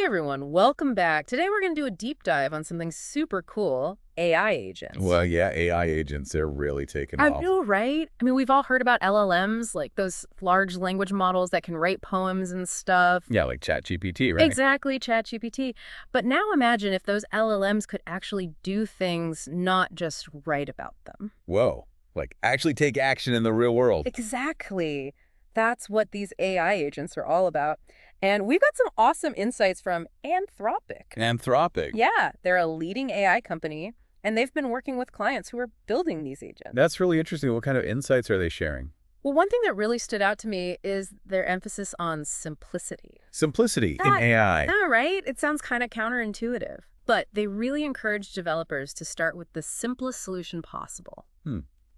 Hey everyone, welcome back. Today we're going to do a deep dive on something super cool, AI agents. Well, yeah, AI agents, they're really taking I off. know, right? I mean, we've all heard about LLMs, like those large language models that can write poems and stuff. Yeah, like ChatGPT, right? Exactly, ChatGPT. But now imagine if those LLMs could actually do things, not just write about them. Whoa. Like, actually take action in the real world. Exactly. That's what these AI agents are all about. And we've got some awesome insights from Anthropic. Anthropic. Yeah, they're a leading AI company, and they've been working with clients who are building these agents. That's really interesting. What kind of insights are they sharing? Well, one thing that really stood out to me is their emphasis on simplicity. Simplicity in That, AI. right? It sounds kind of counterintuitive, but they really encourage developers to start with the simplest solution possible.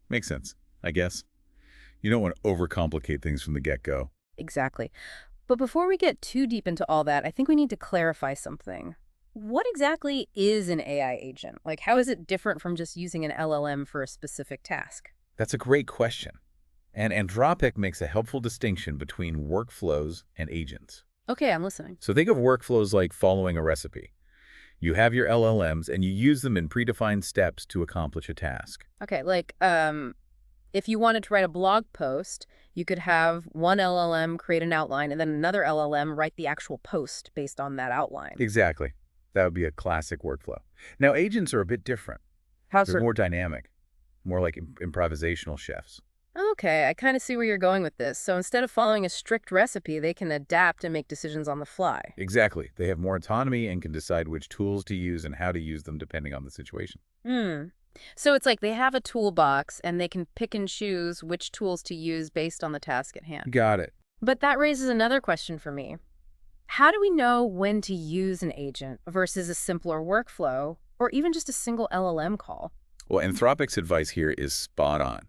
Makes sense, I guess. You don't want to overcomplicate things from the get-go. Exactly. But before we get too deep into all that, I think we need to clarify something. What exactly is an AI agent? Like, how is it different from just using an LLM for a specific task? That's a great question. And Anthropic makes a helpful distinction between workflows and agents. Okay, I'm listening. So think of workflows like following a recipe. You have your LLMs and you use them in predefined steps to accomplish a task. Okay, like, if you wanted to write a blog post, you could have one LLM create an outline and then another LLM write the actual post based on that outline. Exactly. That would be a classic workflow. Now, agents are a bit different. How's They're more dynamic, more like improvisational chefs. Okay, I kind of see where you're going with this. So instead of following a strict recipe, they can adapt and make decisions on the fly. Exactly. They have more autonomy and can decide which tools to use and how to use them depending on the situation. Hmm. So it's like they have a toolbox and they can pick and choose which tools to use based on the task at hand. Got it. But that raises another question for me. How do we know when to use an agent versus a simpler workflow or even just a single LLM call? Well, Anthropic's advice here is spot on.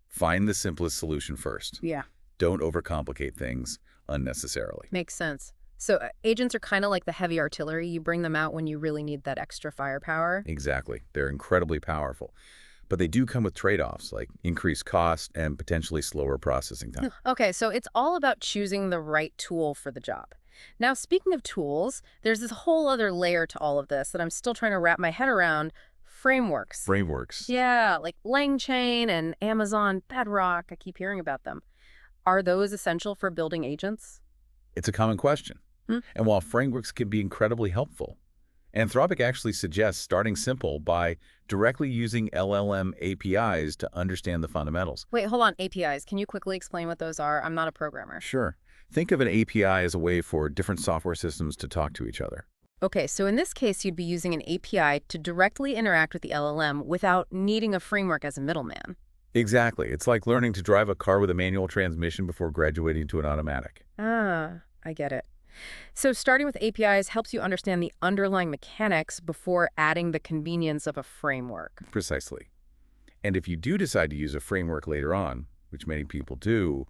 Find the simplest solution first. Yeah. Don't overcomplicate things unnecessarily. Makes sense. So agents are kind of like the heavy artillery. You bring them out when you really need that extra firepower. Exactly. They're incredibly powerful. But they do come with trade-offs like increased cost and potentially slower processing time. Okay, so it's all about choosing the right tool for the job. Now, speaking of tools, there's this whole other layer to all of this that I'm still trying to wrap my head around. Frameworks. Frameworks. Yeah, like LangChain and Amazon Bedrock. I keep hearing about them. Are those essential for building agents? It's a common question. And while frameworks can be incredibly helpful, Anthropic actually suggests starting simple by directly using LLM APIs to understand the fundamentals. Wait, hold on. APIs. Can you quickly explain what those are? I'm not a programmer. Sure. Think of an API as a way for different software systems to talk to each other. Okay, so in this case, you'd be using an API to directly interact with the LLM without needing a framework as a middleman. Exactly. It's like learning to drive a car with a manual transmission before graduating to an automatic. Ah, I get it. So starting with APIs helps you understand the underlying mechanics before adding the convenience of a framework. Precisely. And if you do decide to use a framework later on, which many people do,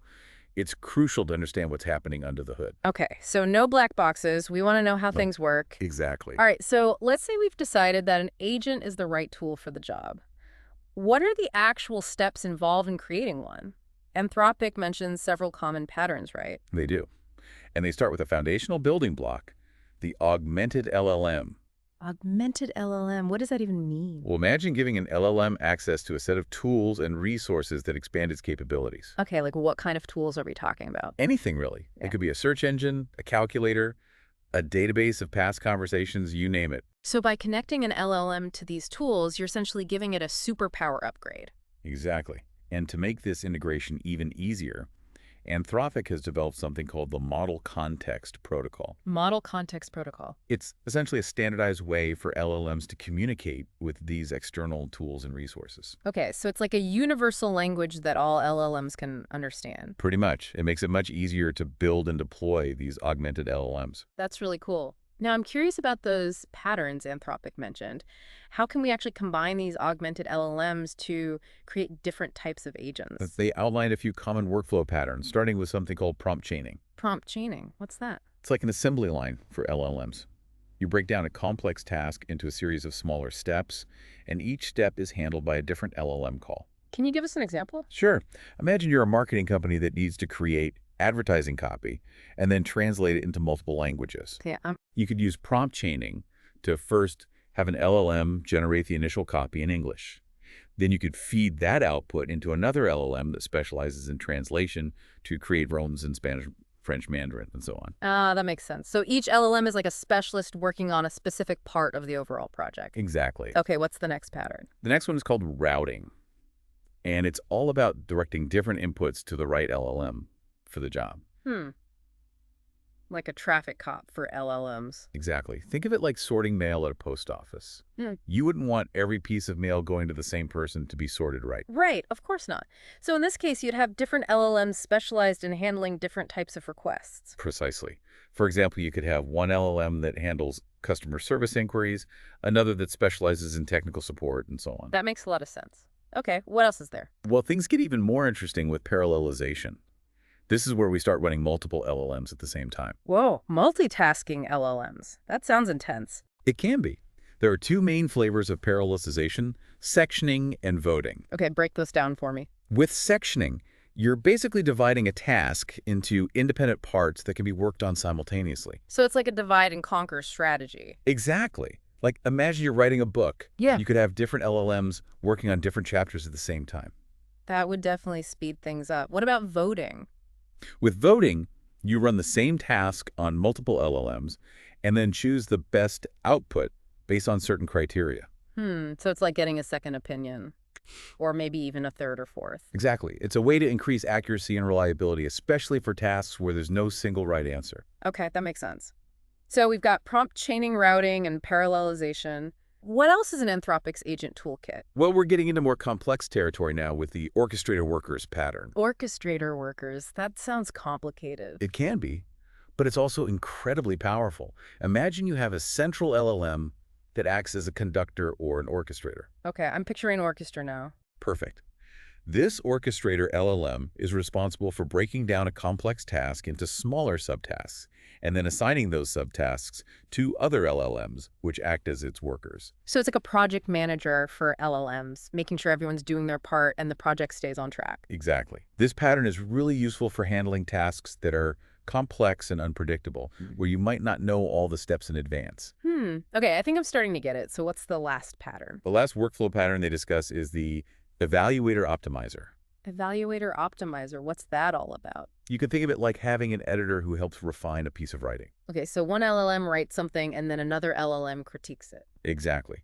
it's crucial to understand what's happening under the hood. Okay, so no black boxes. We want to know how things work. Exactly. All right, so let's say we've decided that an agent is the right tool for the job. What are the actual steps involved in creating one? Anthropic mentions several common patterns, right? They do. And they start with a foundational building block, the augmented LLM. Augmented LLM, what does that even mean? Well, imagine giving an LLM access to a set of tools and resources that expand its capabilities. Okay, like what kind of tools are we talking about? Anything, really. Yeah. It could be a search engine, a calculator, a database of past conversations, you name it. So by connecting an LLM to these tools, you're essentially giving it a superpower upgrade. Exactly. And to make this integration even easier, Anthropic has developed something called the Model Context Protocol. Model Context Protocol. It's essentially a standardized way for LLMs to communicate with these external tools and resources. Okay, so it's like a universal language that all LLMs can understand. Pretty much. It makes it much easier to build and deploy these augmented LLMs. That's really cool. Now, I'm curious about those patterns Anthropic mentioned. How can we actually combine these augmented LLMs to create different types of agents? They outlined a few common workflow patterns, starting with something called prompt chaining. Prompt chaining, what's that? It's like an assembly line for LLMs. You break down a complex task into a series of smaller steps, and each step is handled by a different LLM call. Can you give us an example? Sure. Imagine you're a marketing company that needs to create advertising copy, and then translate it into multiple languages. Yeah. You could use prompt chaining to first have an LLM generate the initial copy in English. Then you could feed that output into another LLM that specializes in translation to create roles in Spanish, French, Mandarin, and so on. That makes sense. So each LLM is like a specialist working on a specific part of the overall project. Exactly. Okay, what's the next pattern? The next one is called routing, and it's all about directing different inputs to the right LLM for the job. Like a traffic cop for LLMs. Exactly. Think of it like sorting mail at a post office. Hmm. You wouldn't want every piece of mail going to the same person to be sorted right. Right, of course not. So in this case, you'd have different LLMs specialized in handling different types of requests. Precisely. For example, you could have one LLM that handles customer service inquiries, another that specializes in technical support, and so on. That makes a lot of sense. Okay, what else is there? Well, things get even more interesting with parallelization. This is where we start running multiple LLMs at the same time. Whoa, multitasking LLMs. That sounds intense. It can be. There are two main flavors of parallelization, sectioning and voting. Okay, break those down for me. With sectioning, you're basically dividing a task into independent parts that can be worked on simultaneously. So it's like a divide and conquer strategy. Exactly. Like, imagine you're writing a book. Yeah. You could have different LLMs working on different chapters at the same time. That would definitely speed things up. What about voting? With voting, you run the same task on multiple LLMs and then choose the best output based on certain criteria. So it's like getting a second opinion, or maybe even a third or fourth. Exactly. It's a way to increase accuracy and reliability, especially for tasks where there's no single right answer. Okay, that makes sense. So we've got prompt chaining, routing, and parallelization. What else is in Anthropic's agent toolkit? Well, we're getting into more complex territory now with the orchestrator workers pattern. Orchestrator workers. That sounds complicated. It can be, but it's also incredibly powerful. Imagine you have a central LLM that acts as a conductor or an orchestrator. Okay, I'm picturing orchestra now. Perfect. This orchestrator LLM is responsible for breaking down a complex task into smaller subtasks and then assigning those subtasks to other LLMs, which act as its workers. So it's like a project manager for LLMs, making sure everyone's doing their part and the project stays on track. Exactly. This pattern is really useful for handling tasks that are complex and unpredictable, where you might not know all the steps in advance. Okay, I think I'm starting to get it. So what's the last pattern? The last workflow pattern they discuss is the evaluator optimizer. Evaluator optimizer. What's that all about? You can think of it like having an editor who helps refine a piece of writing. Okay, so one LLM writes something and then another LLM critiques it. Exactly.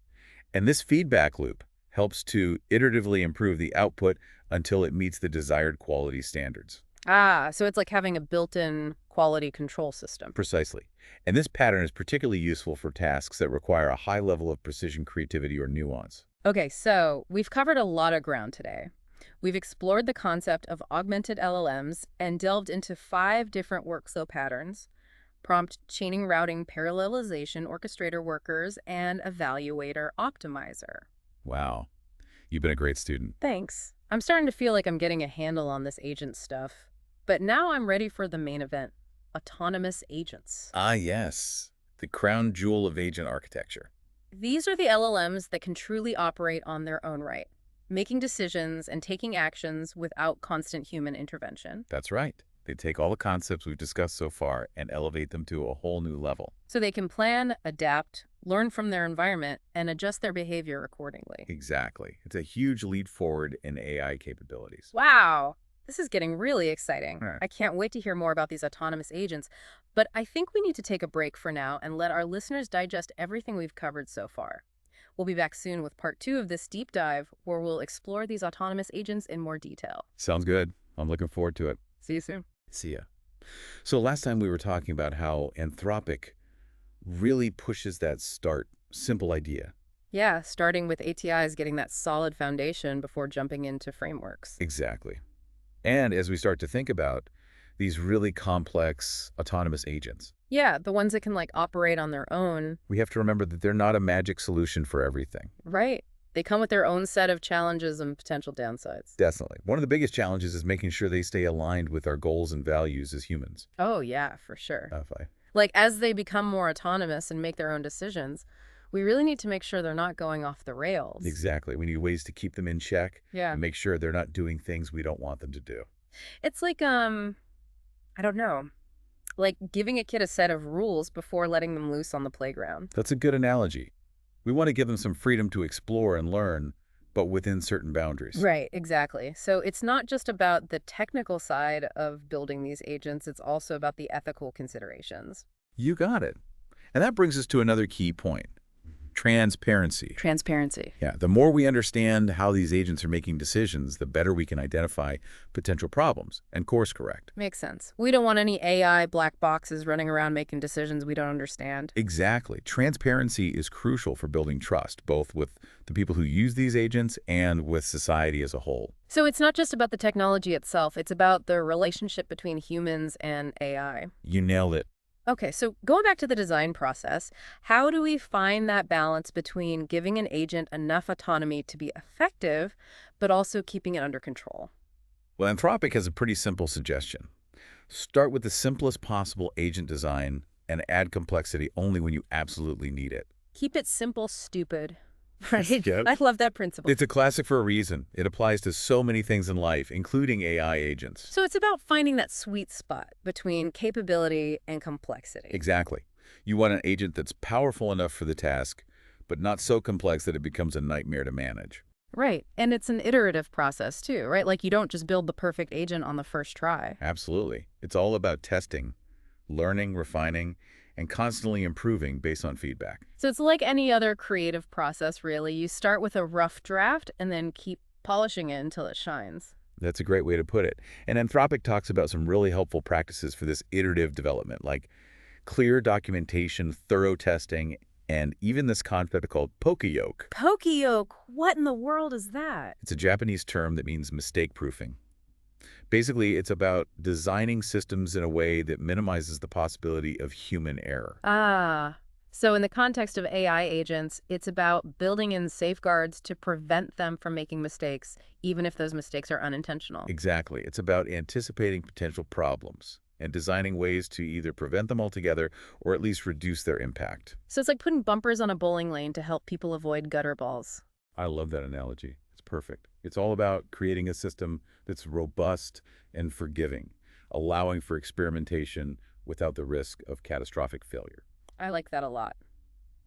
And this feedback loop helps to iteratively improve the output until it meets the desired quality standards. So it's like having a built-in quality control system. Precisely. And this pattern is particularly useful for tasks that require a high level of precision, creativity, or nuance. Okay, so we've covered a lot of ground today. We've explored the concept of augmented LLMs and delved into 5 different workflow patterns: prompt chaining, routing, parallelization, orchestrator workers, and evaluator optimizer. Wow. You've been a great student. Thanks. I'm starting to feel like I'm getting a handle on this agent stuff. But now I'm ready for the main event: autonomous agents. Ah, yes. The crown jewel of agent architecture. These are the LLMs that can truly operate on their own right, making decisions and taking actions without constant human intervention. That's right. They take all the concepts we've discussed so far and elevate them to a whole new level. So they can plan, adapt, learn from their environment, and adjust their behavior accordingly. Exactly. It's a huge leap forward in AI capabilities. Wow! This is getting really exciting. Right. I can't wait to hear more about these autonomous agents, but I think we need to take a break for now and let our listeners digest everything we've covered so far. We'll be back soon with part 2 of this deep dive, where we'll explore these autonomous agents in more detail. Sounds good. I'm looking forward to it. See you soon. See ya. So last time we were talking about how Anthropic really pushes that simple idea. Yeah, starting with ATIs, getting that solid foundation before jumping into frameworks. Exactly. And as we start to think about these really complex autonomous agents, Yeah, the ones that can operate on their own. we have to remember that they're not a magic solution for everything. Right. They come with their own set of challenges and potential downsides. Definitely. One of the biggest challenges is making sure they stay aligned with our goals and values as humans. Oh, yeah, for sure. If As they become more autonomous and make their own decisions, we really need to make sure they're not going off the rails. Exactly. We need ways to keep them in check Yeah. and make sure they're not doing things we don't want them to do. It's like I don't know, like giving a kid a set of rules before letting them loose on the playground. That's a good analogy. We want to give them some freedom to explore and learn, but within certain boundaries. Right, exactly. So it's not just about the technical side of building these agents, it's also about the ethical considerations. You got it. And that brings us to another key point: transparency. Transparency. Yeah, the more we understand how these agents are making decisions, the better we can identify potential problems and course correct. Makes sense. We don't want any AI black boxes running around making decisions we don't understand. Exactly. Transparency is crucial for building trust, both with the people who use these agents and with society as a whole. So it's not just about the technology itself, it's about the relationship between humans and AI. You nailed it. Okay, so going back to the design process, how do we find that balance between giving an agent enough autonomy to be effective, but also keeping it under control? Well, Anthropic has a pretty simple suggestion. Start with the simplest possible agent design and add complexity only when you absolutely need it. Keep it simple, stupid. Right? Yep. I love that principle. It's a classic for a reason. It applies to so many things in life, including AI agents. So it's about finding that sweet spot between capability and complexity. Exactly. You want an agent that's powerful enough for the task, but not so complex that it becomes a nightmare to manage. Right. And it's an iterative process too, right? Like you don't just build the perfect agent on the first try. Absolutely. It's all about testing, learning, refining, and constantly improving based on feedback. So it's like any other creative process, really. You start with a rough draft and then keep polishing it until it shines. That's a great way to put it. And Anthropic talks about some really helpful practices for this iterative development, like clear documentation, thorough testing, and even this concept called poka-yoke. Poka-yoke, what in the world is that? It's a Japanese term that means mistake proofing. Basically, it's about designing systems in a way that minimizes the possibility of human error. Ah, so in the context of AI agents, it's about building in safeguards to prevent them from making mistakes, even if those mistakes are unintentional. Exactly. It's about anticipating potential problems and designing ways to either prevent them altogether or at least reduce their impact. So it's like putting bumpers on a bowling lane to help people avoid gutter balls. I love that analogy. It's perfect. It's all about creating a system that's robust and forgiving, allowing for experimentation without the risk of catastrophic failure. I like that a lot.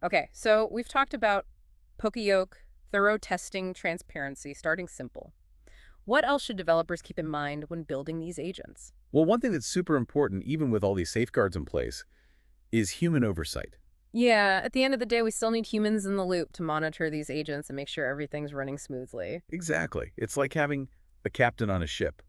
Okay, so we've talked about poka-yoke, thorough testing, transparency, starting simple. What else should developers keep in mind when building these agents? Well, one thing that's super important, even with all these safeguards in place, is human oversight. Yeah, at the end of the day, we still need humans in the loop to monitor these agents and make sure everything's running smoothly. Exactly. It's like having a captain on a ship.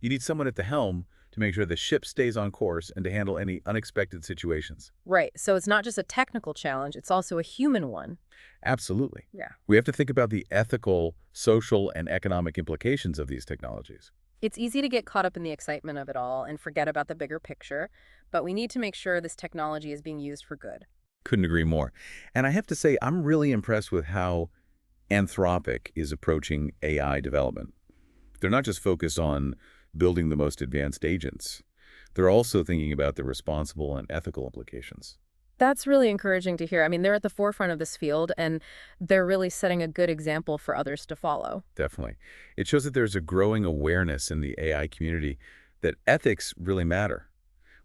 You need someone at the helm to make sure the ship stays on course and to handle any unexpected situations. Right, so it's not just a technical challenge, it's also a human one. Absolutely. Yeah. We have to think about the ethical, social, and economic implications of these technologies. It's easy to get caught up in the excitement of it all and forget about the bigger picture, but we need to make sure this technology is being used for good. Couldn't agree more. And I have to say, I'm really impressed with how Anthropic is approaching AI development. They're not just focused on building the most advanced agents. They're also thinking about the responsible and ethical implications. That's really encouraging to hear. I mean, they're at the forefront of this field, and they're really setting a good example for others to follow. Definitely. It shows that there's a growing awareness in the AI community that ethics really matter.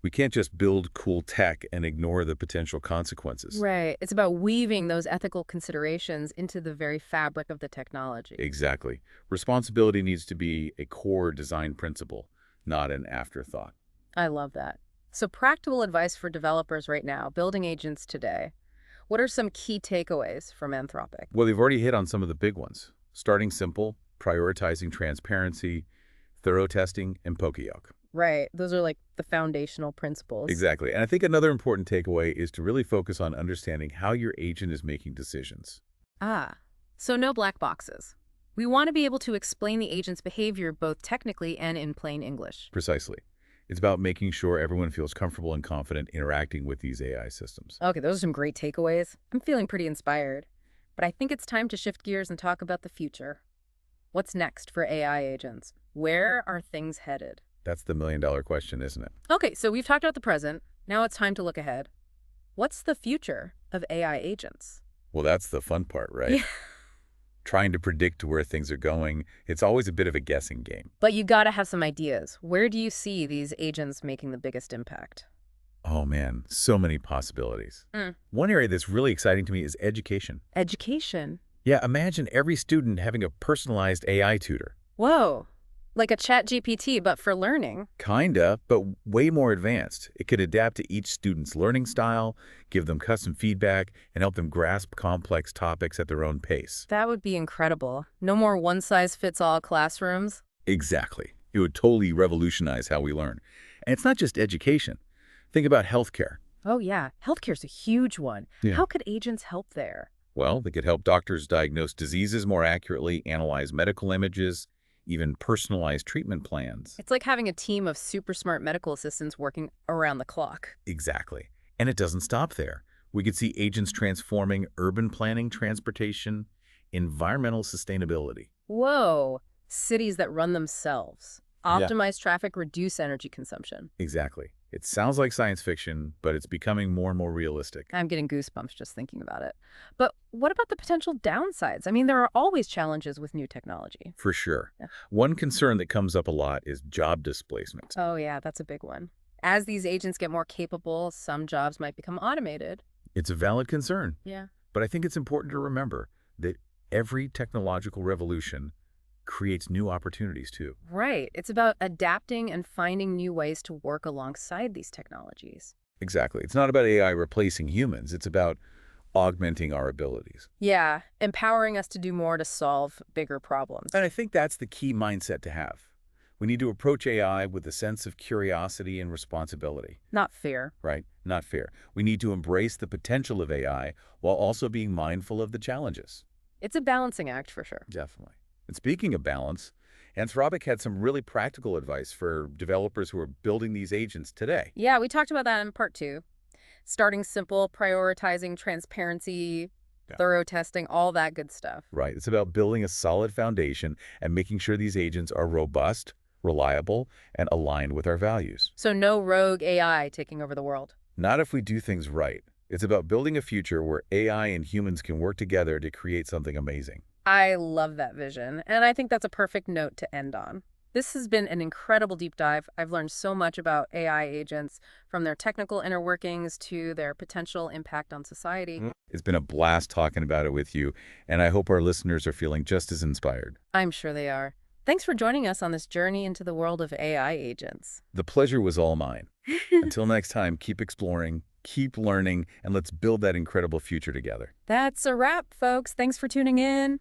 We can't just build cool tech and ignore the potential consequences. Right. It's about weaving those ethical considerations into the very fabric of the technology. Exactly. Responsibility needs to be a core design principle, not an afterthought. I love that. So practical advice for developers right now, building agents today. What are some key takeaways from Anthropic? Well, they've already hit on some of the big ones. Starting simple, prioritizing transparency, thorough testing, and poka-yoke. Right. Those are like the foundational principles. Exactly. And I think another important takeaway is to really focus on understanding how your agent is making decisions. Ah, so no black boxes. We want to be able to explain the agent's behavior both technically and in plain English. Precisely. It's about making sure everyone feels comfortable and confident interacting with these AI systems. Okay, those are some great takeaways. I'm feeling pretty inspired. But I think it's time to shift gears and talk about the future. What's next for AI agents? Where are things headed? That's the million-dollar question, isn't it? Okay, so we've talked about the present. Now it's time to look ahead. What's the future of AI agents? Well, that's the fun part, right? Yeah. trying to predict where things are going. It's always a bit of a guessing game. But you gotta have some ideas. Where do you see these agents making the biggest impact? Oh man, so many possibilities. Mm. One area that's really exciting to me is education. Education. Yeah, imagine every student having a personalized AI tutor. Whoa. Like a chat GPT, but for learning. Kinda, but way more advanced. It could adapt to each student's learning style, give them custom feedback, and help them grasp complex topics at their own pace. That would be incredible. No more one-size-fits-all classrooms. Exactly. It would totally revolutionize how we learn. And it's not just education. Think about healthcare. Oh yeah, healthcare's a huge one. Yeah. How could agents help there? Well, they could help doctors diagnose diseases more accurately, analyze medical images, even personalize treatment plans. It's like having a team of super smart medical assistants working around the clock. Exactly. And it doesn't stop there. We could see agents transforming urban planning, transportation, environmental sustainability. Whoa, cities that run themselves. Yeah. Optimize traffic, reduce energy consumption. Exactly. It sounds like science fiction, but it's becoming more and more realistic. I'm getting goosebumps just thinking about it. But what about the potential downsides? I mean, there are always challenges with new technology. For sure. Yeah. One concern that comes up a lot is job displacement. Oh yeah, that's a big one. As these agents get more capable, some jobs might become automated. It's a valid concern, Yeah. but I think it's important to remember that every technological revolution creates new opportunities too. Right. It's about adapting and finding new ways to work alongside these technologies. Exactly. It's not about AI replacing humans. It's about augmenting our abilities. Yeah, empowering us to do more to solve bigger problems. And I think that's the key mindset to have. We need to approach AI with a sense of curiosity and responsibility, Not fear. right? Not fear. We need to embrace the potential of AI while also being mindful of the challenges. It's a balancing act for sure. Definitely. And speaking of balance, Anthropic had some really practical advice for developers who are building these agents today. Yeah, we talked about that in part 2. Starting simple, prioritizing transparency, Yeah. thorough testing, all that good stuff. Right. It's about building a solid foundation and making sure these agents are robust, reliable, and aligned with our values. So no rogue AI taking over the world. Not if we do things right. It's about building a future where AI and humans can work together to create something amazing. I love that vision, and I think that's a perfect note to end on. This has been an incredible deep dive. I've learned so much about AI agents, from their technical inner workings to their potential impact on society. It's been a blast talking about it with you, and I hope our listeners are feeling just as inspired. I'm sure they are. Thanks for joining us on this journey into the world of AI agents. The pleasure was all mine. Until next time, keep exploring, keep learning, and let's build that incredible future together. That's a wrap, folks. Thanks for tuning in.